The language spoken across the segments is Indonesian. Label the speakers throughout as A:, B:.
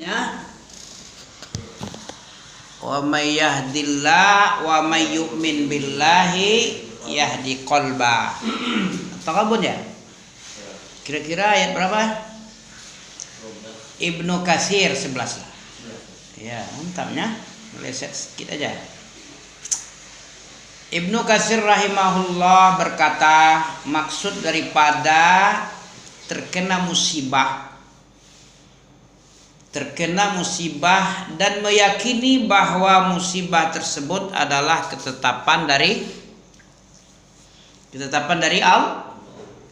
A: Ya. Wa may yahdillah wa may yu'min billahi yahdi qalba. Takabun ya? Kira-kira ayat berapa? Ibnu Katsir 11 lah. Ya, mantapnya. Meleset sedikit aja. Ibnu Katsir rahimahullah berkata, maksud daripada terkena musibah dan meyakini bahwa musibah tersebut adalah ketetapan dari Allah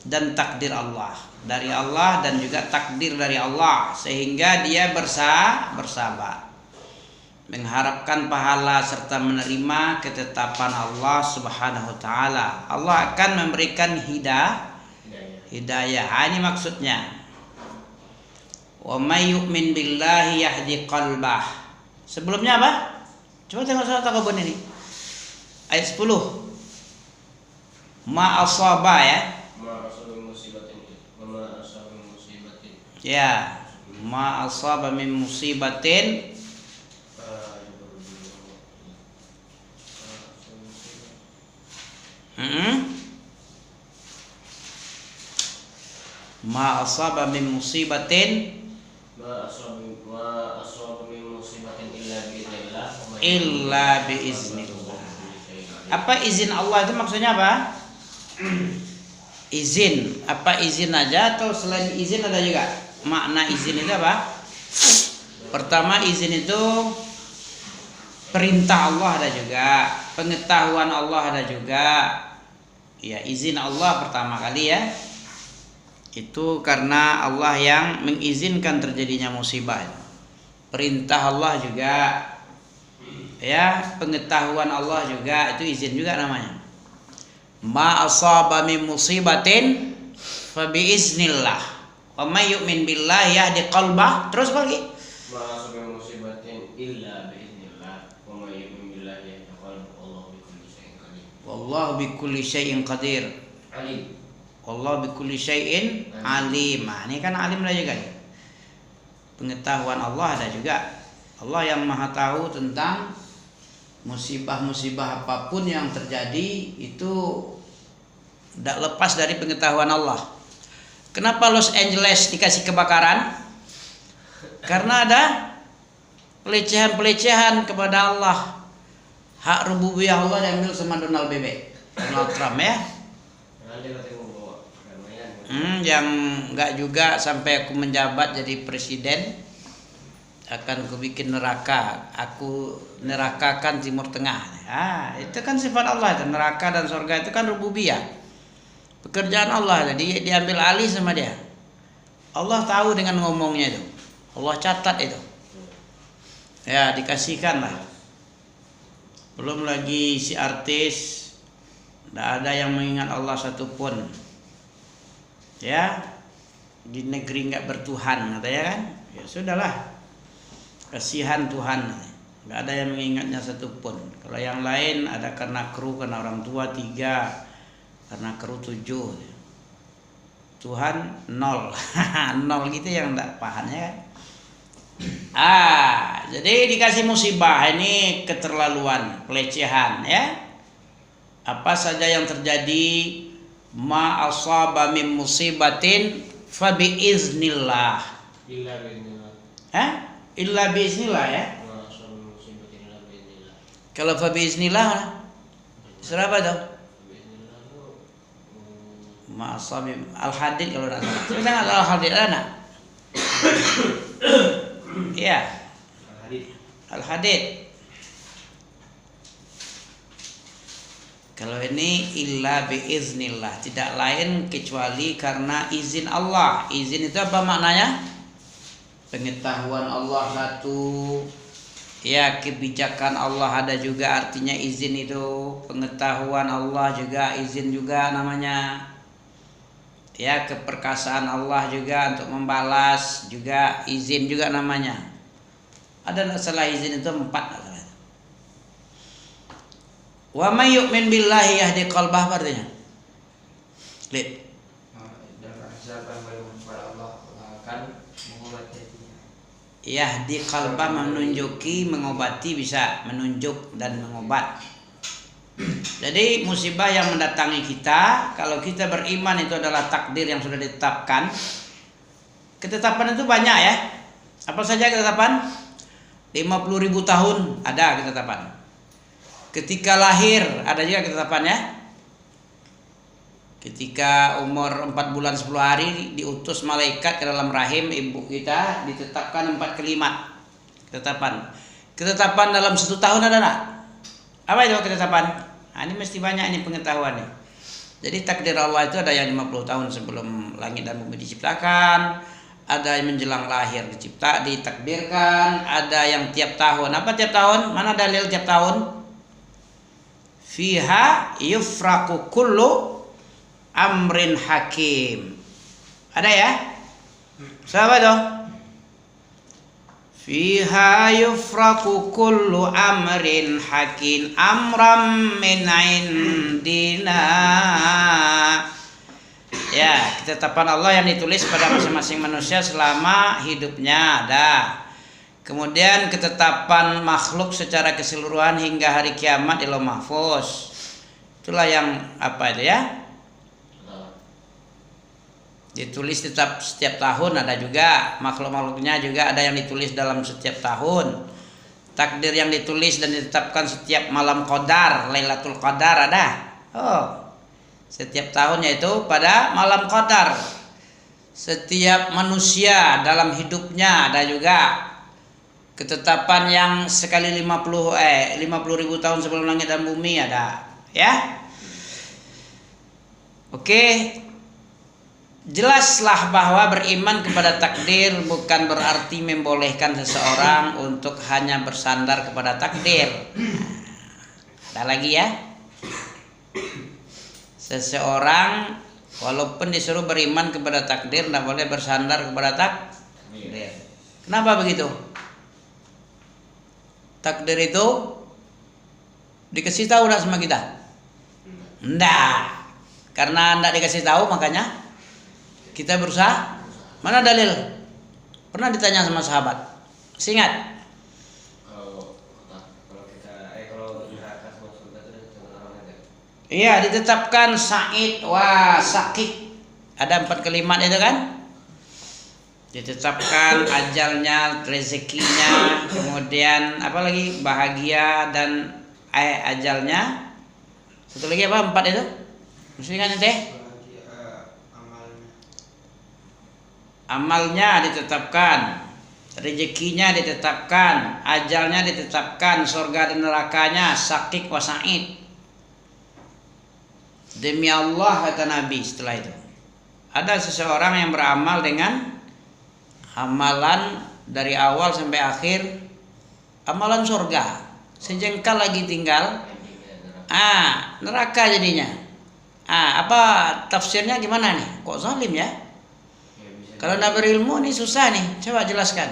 A: dan takdir Allah, dari Allah dan juga takdir dari Allah, sehingga dia bersabar mengharapkan pahala serta menerima ketetapan Allah Subhanahu wa taala. Allah akan memberikan hidayah. Ini maksudnya. Wa may yu'min billahi yahdi qalbah. Sebelumnya apa? Coba tengok surat At-Takabun ini. Ayat 10. Ma asaba ya.
B: Ma asaba min musibatin. Ma asaba min musibatin.
A: Ya, ma asaba min musibatin. Ma asaba min musibatin
B: Ma asaba min musibatin
A: illa biiznillah. Apa izin Allah itu maksudnya apa? Izin. Apa izin aja atau selain izin ada juga? Makna izin itu apa? Pertama, izin itu perintah Allah ada juga, pengetahuan Allah ada juga. Ya, izin Allah pertama kali ya. Itu karena Allah yang mengizinkan terjadinya musibah. Perintah Allah juga, ya, pengetahuan Allah juga, itu izin juga namanya. Ma asaba min musibatin fa biiznillah wa may yu'min billahi yahdi qalbah. Terus lagi.
B: Ma asaba min musibatin illa biiznillah wa may yu'min billahi yahdi qalbah. Wallahu bikulli syai'in qadir. Alim.
A: Allah bikulli syai'in alim. Nah, ini kan alim lah juga. Pengetahuan Allah ada juga. Allah yang maha tahu tentang musibah-musibah apapun yang terjadi, itu tidak lepas dari pengetahuan Allah. Kenapa Los Angeles dikasih kebakaran? Karena ada pelecehan kepada Allah. Hak rububiyah Allah diambil sama Donald Trump ya. Yang enggak juga sampai aku menjabat jadi presiden akan aku bikin neraka, aku nerakakan Timur Tengah. Itu kan sifat Allah, itu neraka dan surga itu kan rububiyah, pekerjaan Allah, jadi diambil alih sama dia. Allah tahu dengan ngomongnya itu, Allah catat itu, ya dikasihkan lah. Belum lagi si artis, tidak ada yang mengingat Allah satupun. Ya, di negeri nggak bertuhan katanya kan, ya sudahlah, kasihan Tuhan, nggak ada yang mengingatnya satupun. Kalau yang lain ada karena kru, karena orang tua 3, karena kru 7, Tuhan 0. 0 gitu yang nggak paham ya kan. Jadi dikasih musibah, ini keterlaluan, pelecehan ya. Apa saja yang terjadi, ma asaba min musibatin fa biiznillah. Illa biiznillah ya. Kalau fa biiznillah surah apa tuh? Ma asaba Al-Hadid kalau enggak salah. Sebenarnya Al-Hadid ada. Iya. Al-Hadid. Kalau ini illa biiznillah, tidak lain kecuali karena izin Allah. Izin itu apa maknanya? Pengetahuan Allah satu, ya, kebijakan Allah ada juga artinya izin itu. Pengetahuan Allah juga izin juga namanya. Ya, keperkasaan Allah juga untuk membalas juga izin juga namanya. Ada salah izin itu 4. Wa may yu'min billahi yahdi qalbah artinya.
B: Dan siapa yang beriman kepada Allah akan mengubah hatinya.
A: Yahdi qalbah, menunjuki, mengobati, bisa menunjuk dan mengobat. Jadi musibah yang mendatangi kita, kalau kita beriman itu adalah takdir yang sudah ditetapkan. Ketetapan itu banyak ya. Apa saja ketetapan? 50.000 tahun ada ketetapan. Ketika lahir ada juga ketetapannya. Ketika umur 4 bulan 10 hari diutus malaikat ke dalam rahim ibu kita, ditetapkan 4 kalimat ketetapan. Ketetapan dalam 1 tahun ada enggak? Apa itu ketetapan? Nah, ini mesti banyak ini pengetahuan nih. Jadi takdir Allah itu ada yang 50 tahun sebelum langit dan bumi diciptakan, ada yang menjelang lahir ditakdirkan, ada yang tiap tahun. Apa tiap tahun? Mana dalil tiap tahun? Fiha yufraqu kullu amrin hakim. Ada ya? Siapa tuh? Fiha yufraqu kullu amrin hakim amram min indina. Ya, ketetapan Allah yang ditulis pada masing-masing manusia selama hidupnya ada. Kemudian ketetapan makhluk secara keseluruhan hingga hari kiamat di Lauh Mahfuz. Itulah yang apa itu ya? Ditulis tetap setiap tahun, ada juga makhluk-makhluknya juga ada yang ditulis dalam setiap tahun. Takdir yang ditulis dan ditetapkan setiap malam Qadar, Lailatul Qadar ada. Setiap tahunnya itu pada malam Qadar. Setiap manusia dalam hidupnya ada juga ketetapan yang sekali 50.000 tahun sebelum langit dan bumi ada, ya. Oke. Jelaslah bahwa beriman kepada takdir bukan berarti membolehkan seseorang untuk hanya bersandar kepada takdir. Ada lagi ya. Seseorang walaupun disuruh beriman kepada takdir tidak boleh bersandar kepada takdir. Kenapa begitu? Takdir itu dikasih tahu enggak sama kita? Enggak. Karena enggak dikasih tahu makanya kita berusaha. Mana dalil? Pernah ditanya sama sahabat. Masih ingat?
B: Kalau neraka sama surga itu ada.
A: Iya, ditetapkan Sa'id wa Sakik. Ada 4 kalimat itu kan? Ditetapkan ajalnya, rezekinya, kemudian apa lagi? Bahagia dan ajalnya. Satu lagi apa? 4 itu? Mesti ingat teh? Amalnya ditetapkan, rezekinya ditetapkan, ajalnya ditetapkan, surga dan nerakanya, Sakik wa Sa'id. Demi Allah kata Nabi setelah itu. Ada seseorang yang beramal dengan amalan dari awal sampai akhir, amalan surga. Sejengkal lagi tinggal neraka jadinya. Apa tafsirnya gimana nih? Kok zalim ya? Kalau tidak berilmu ini susah nih. Coba jelaskan.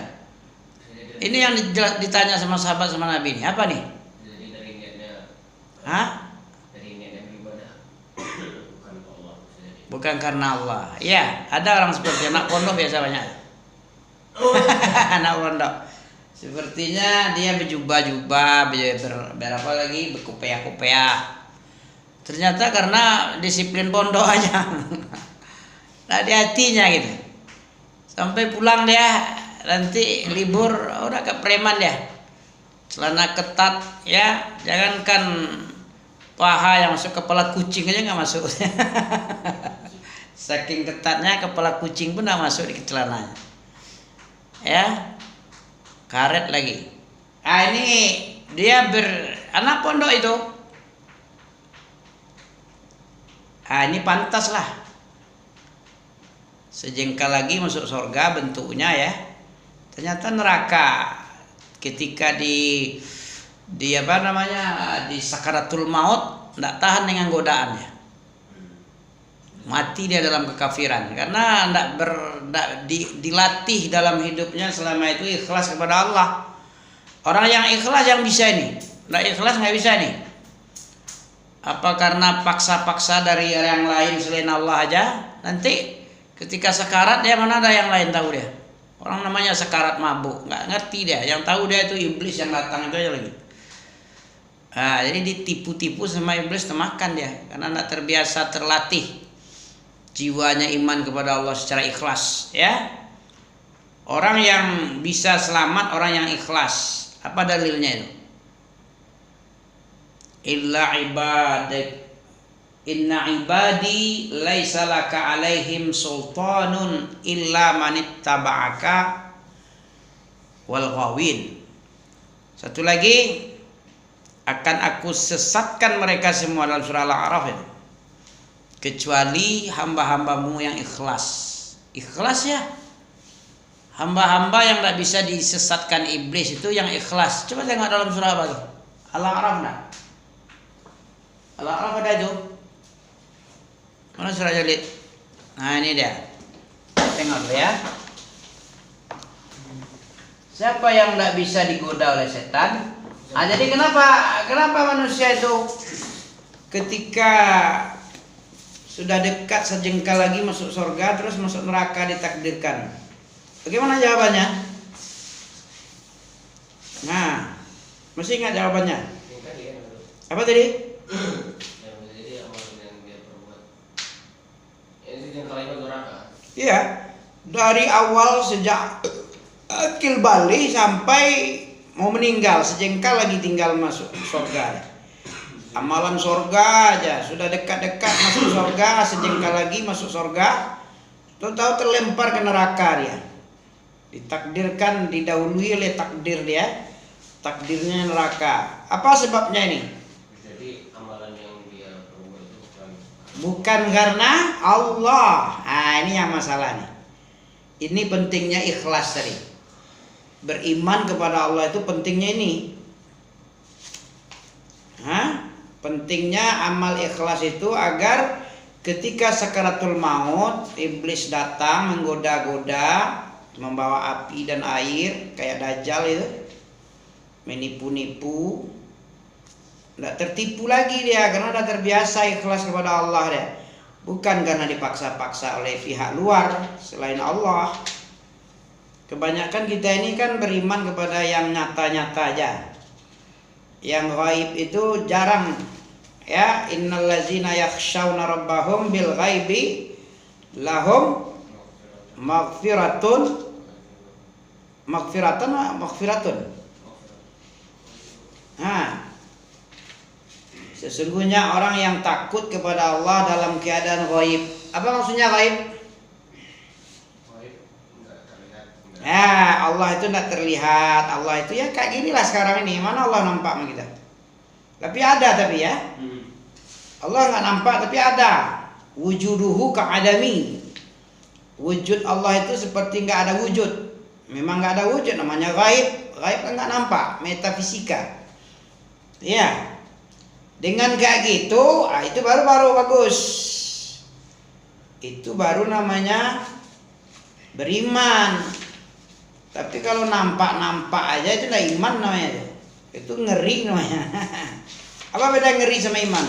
A: Ini yang ditanya sama sahabat sama Nabi ini. Apa nih? Bukan karena Allah. Ya, ada orang seperti anak pondok biasa banyak. Anak pondok. Sepertinya dia berjubah-jubah, berapa lagi, berkopiah-kopiah. Ternyata karena disiplin pondok aja. Nah, di hatinya gitu. Sampai pulang dia nanti libur udah ke preman dia. Celana ketat ya, jangankan paha yang masuk kepala kucing aja nggak masuk. Saking ketatnya kepala kucing pun nggak masuk di celananya. Ya, karet lagi. Ini dia anak pondok itu. Ini pantas lah. Sejengkal lagi masuk surga bentuknya ya. Ternyata neraka ketika di apa namanya, di sakaratul maut tidak tahan dengan godaannya. Mati dia dalam kekafiran karena tidak dilatih dalam hidupnya selama itu ikhlas kepada Allah. Orang yang ikhlas yang bisa ini. Tidak ikhlas nggak bisa nih. Apa karena paksa-paksa dari yang lain selain Allah aja? Nanti ketika sekarat dia mana ada yang lain tahu dia. Orang namanya sekarat mabuk, nggak ngerti dia. Yang tahu dia itu iblis yang datang itu aja lagi. Nah, jadi ditipu-tipu sama iblis, termakan dia karena nggak terbiasa terlatih jiwanya iman kepada Allah secara ikhlas. Ya, orang yang bisa selamat orang yang ikhlas. Apa dalilnya itu? Illa ibadak, inna ibadi laisa laka alaihim sultanun illa manittaba'aka wal ghawin. Satu lagi, akan aku sesatkan mereka semua dalam surah Al-A'raf itu, kecuali hamba-hambamu yang ikhlas. Ikhlas ya, hamba-hamba yang tidak bisa disesatkan iblis itu yang ikhlas. Coba tengok dalam surah apa tuh? Al-A'raf enggak? Al-A'raf ada itu. Mana surah Jalid? Nah ini dia. Tengok ya. Siapa yang tidak bisa digoda oleh setan? Ah, jadi kenapa manusia itu ketika sudah dekat sejengkal lagi masuk surga terus masuk neraka ditakdirkan? Bagaimana jawabannya? Nah, mesti ingat jawabannya. Apa tadi? Iya, dari awal sejak akil balik sampai mau meninggal sejengkal lagi tinggal masuk surga. Amalan surga aja sudah dekat-dekat masuk surga, sejengkal lagi masuk surga, tahu-tahu terlempar ke neraka dia. Ditakdirkan, didahului oleh takdir dia, takdirnya neraka. Apa sebabnya ini?
B: Jadi amalan yang dia perbuat itu
A: bukan karena Allah. Ah, ini yang masalah nih. Ini pentingnya ikhlas tadi. Beriman kepada Allah itu pentingnya ini. Pentingnya amal ikhlas itu agar ketika sakaratul maut iblis datang menggoda-goda, membawa api dan air kayak Dajjal itu, menipu-nipu, tidak tertipu lagi dia karena sudah terbiasa ikhlas kepada Allah dia. Bukan karena dipaksa-paksa oleh pihak luar selain Allah. Kebanyakan kita ini kan beriman kepada yang nyata-nyata aja. Yang gaib itu jarang. Ya, innallazina yakhshawna rabbahum bil ghaibi lahum maghfiratun. Sesungguhnya orang yang takut kepada Allah dalam keadaan gaib. Apa maksudnya gaib? Ya, Allah itu tidak terlihat. Allah itu ya kayak ginilah sekarang ini. Mana Allah nampak sama kita? Tapi ada ya. Allah nggak nampak tapi ada. Wujuduhu ka'adami. Wujud Allah itu seperti nggak ada wujud. Memang nggak ada wujud, namanya gaib. Gaib kan nggak nampak, metafisika. Ya. Dengan kayak gitu, itu baru bagus. Itu baru namanya beriman. Tapi kalau nampak aja itu udah iman namanya. Itu ngeri namanya. Apa beda ngeri sama iman?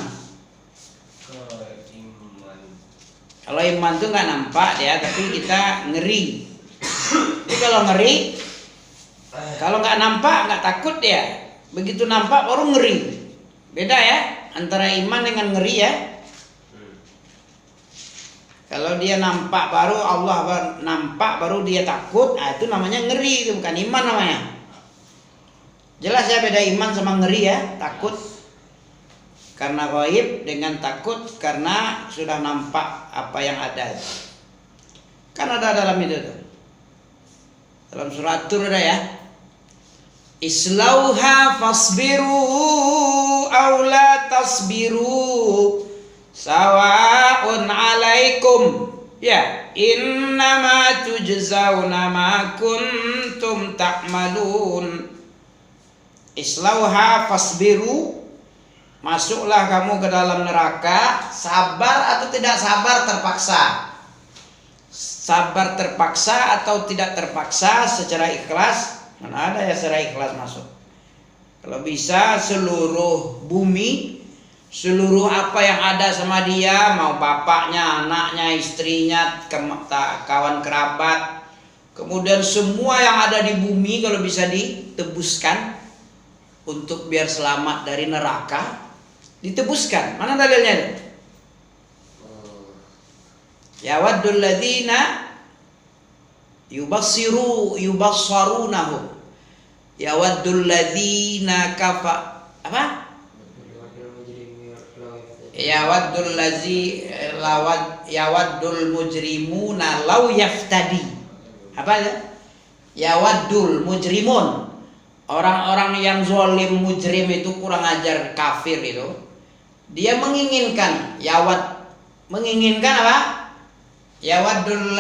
A: Kalau iman tuh nggak nampak ya, tapi kita ngeri. Jadi kalau ngeri, kalau nggak nampak nggak takut ya. Begitu nampak baru ngeri. Beda ya antara iman dengan ngeri ya. Kalau dia nampak baru Allah nampak baru dia takut, itu namanya ngeri, itu bukan iman namanya. Jelas ya beda iman sama ngeri ya, takut karena gaib dengan takut karena sudah nampak apa yang ada. Kan ada dalam itu tuh. Dalam surat Tur ada ya. Islauha fasbiru aw la tasbiru sawa'un alaikum, ya, innama tujzauna ma kuntum ta'malun. Islauha fasbiru, masuklah kamu ke dalam neraka, sabar atau tidak sabar terpaksa. Sabar terpaksa atau tidak terpaksa secara ikhlas, mana ada ya secara ikhlas masuk. Kalau bisa seluruh bumi, seluruh apa yang ada sama dia, mau bapaknya, anaknya, istrinya, kawan kerabat, Kemudian semua yang ada di bumi kalau bisa ditebuskan untuk biar selamat dari neraka, ditebuskan. Mana dalilnya? Ya waddul ladzina yubassarunahum. Ya waddul ladzina apa? Ya waddul mujrimuna law yaftadi. Apa ya? Ya waddul mujrimun. Orang-orang yang zalim, mujrim itu, kurang ajar, kafir itu, dia menginginkan, menginginkan apa? Ya waddul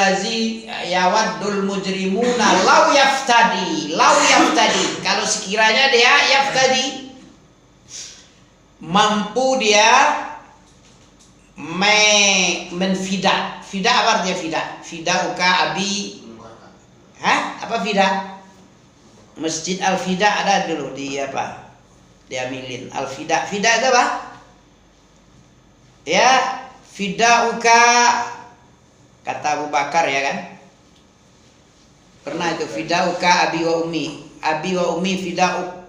A: mujrimuna law yaftadi. Kalau sekiranya dia yaftadi, mampu dia menfida. Fida apa artinya fida? Fida uka abi. Apa fida? Masjid Al-Fida ada dulu di apa? Di Amilin. Al-Fida. Fida itu apa? Ya, fida uka, kata Abu Bakar ya kan? Pernah itu fida uka abi wa ummi fida'uk.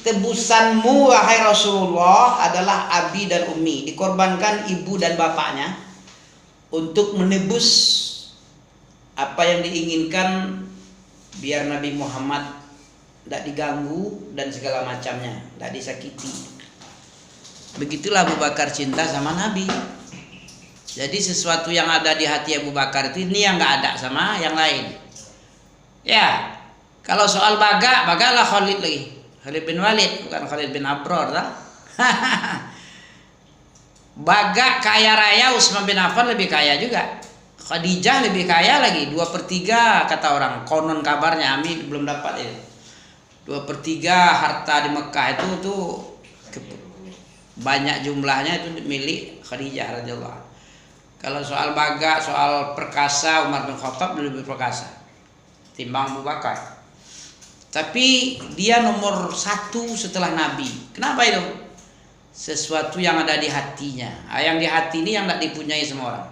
A: Tebusanmu wahai Rasulullah adalah abi dan ummi, dikorbankan ibu dan bapaknya untuk menebus apa yang diinginkan, biar Nabi Muhammad tidak diganggu dan segala macamnya, tidak disakiti. Begitulah Abu Bakar cinta sama Nabi. Jadi sesuatu yang ada di hati Abu Bakar itu ini yang nggak ada sama yang lain. Ya. Kalau soal bagalah Khalid lagi. Khalid bin Walid, bukan Khalid bin Abror. Baga kaya raya, Utsman bin Affan lebih kaya juga. Khadijah lebih kaya lagi, 2/3 kata orang. Konon kabarnya, Ami belum dapat itu. 2/3 harta di Mekah itu banyak jumlahnya itu milik Khadijah radhiyallahu anha. Kalau soal baga, soal perkasa, Umar bin Khattab lebih perkasa timbang Abu Bakar. Tapi dia nomor 1 setelah Nabi. Kenapa itu? Sesuatu yang ada di hatinya. Yang di hati ini yang tidak dipunyai semua orang.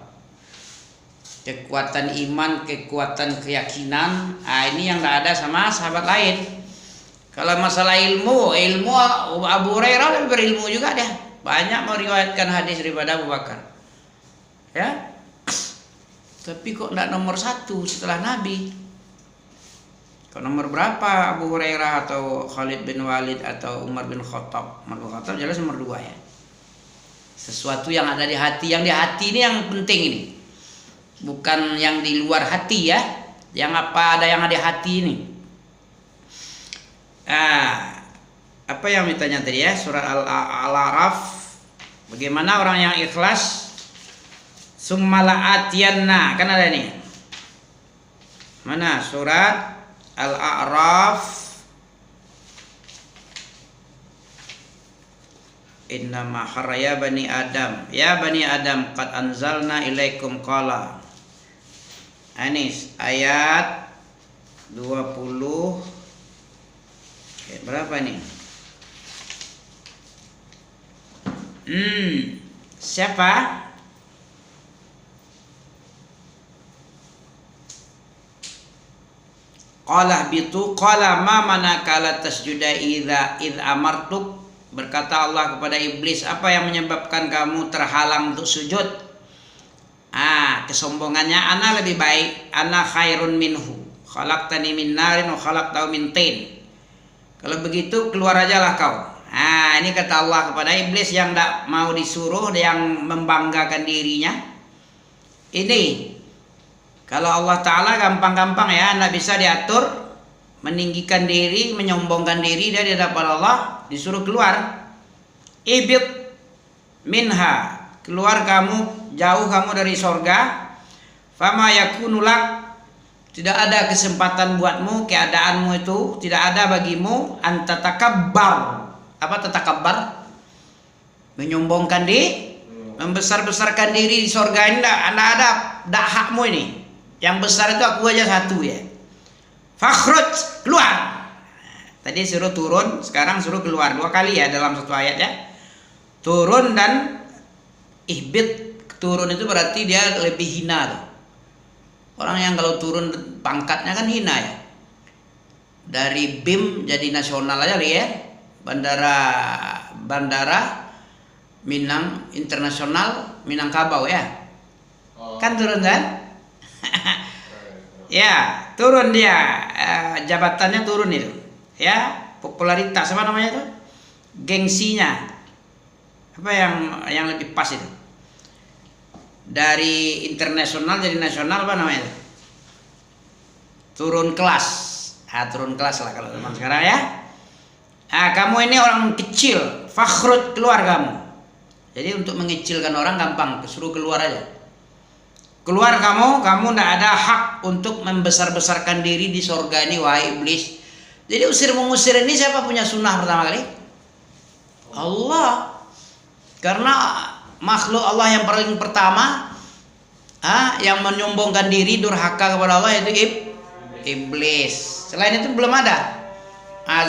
A: Kekuatan iman, kekuatan keyakinan. Ini yang tidak ada sama sahabat lain. Kalau masalah ilmu Abu Hurairah lebih berilmu juga dia. Banyak meriwayatkan hadis daripada Abu Bakar. Ya. Tapi kok tidak nomor 1 setelah Nabi? Nomor berapa Abu Hurairah atau Khalid bin Walid atau Umar bin Khattab? Umar bin Khattab jelas nomor 2 ya. Sesuatu yang ada di hati. Yang di hati ini yang penting ini. Bukan yang di luar hati ya. Yang apa ada yang ada di hati ini. Apa yang ditanya tadi ya? Surah Al-A'raf. Bagaimana orang yang ikhlas? Summala'atiyanna. Kan ada nih. Mana surat Al-A'raf. Innama haraya bani Adam. Ya bani Adam qad anzalna ilaikum qala. Anis ayat 20. Berapa nih? Siapa? Qala bitu qala ma manaka la tasjuda id amartuk. Berkata Allah kepada iblis, apa yang menyebabkan kamu terhalang untuk sujud? Kesombongannya, ana lebih baik, ana khairun minhu, khalaqtani min narin wa khalaqtahu min tin. Kalau begitu keluar ajalah kau. Ini kata Allah kepada iblis yang tidak mau disuruh, yang membanggakan dirinya. Ini kalau Allah Ta'ala gampang-gampang ya, anda bisa diatur, meninggikan diri, menyombongkan diri dari hadapan Allah, disuruh keluar. Ibit minha, keluar kamu, jauh kamu dari sorga. Fama yakunulak, tidak ada kesempatan buatmu, keadaanmu itu tidak ada bagimu. Anta takabbar. Apa tatakabbar? Menyombongkan diri, membesar-besarkan diri di sorga ini. Anda ada hakmu ini. Yang besar itu aku aja satu ya. Fakhruj, keluar. Tadi suruh turun, sekarang suruh keluar 2 kali ya dalam satu ayat ya. Turun dan ihbit. Turun itu berarti dia lebih hina tuh. Orang yang kalau turun pangkatnya kan hina ya. Dari BIM jadi nasional aja ya. Bandara Minang Internasional Minangkabau ya. Kan turun kan? Ya, turun dia. Jabatannya turun itu. Ya, popularitas apa namanya itu? Gengsinya. Apa yang lebih pas itu? Dari internasional jadi nasional apa namanya itu? Turun kelas. Turun kelas lah kalau zaman sekarang ya. Kamu ini orang kecil, fakhrut, keluar kamu. Jadi untuk mengecilkan orang gampang, suruh keluar aja. Keluar kamu tidak ada hak untuk membesar-besarkan diri di surga ini, wahai iblis. Jadi mengusir ini siapa punya sunnah pertama kali? Allah. Karena makhluk Allah yang paling pertama yang menyombongkan diri, durhaka kepada Allah itu iblis. Selain itu belum ada.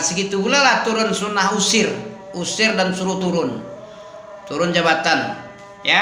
A: Segitu pula lah turun sunnah usir dan suruh turun jabatan ya.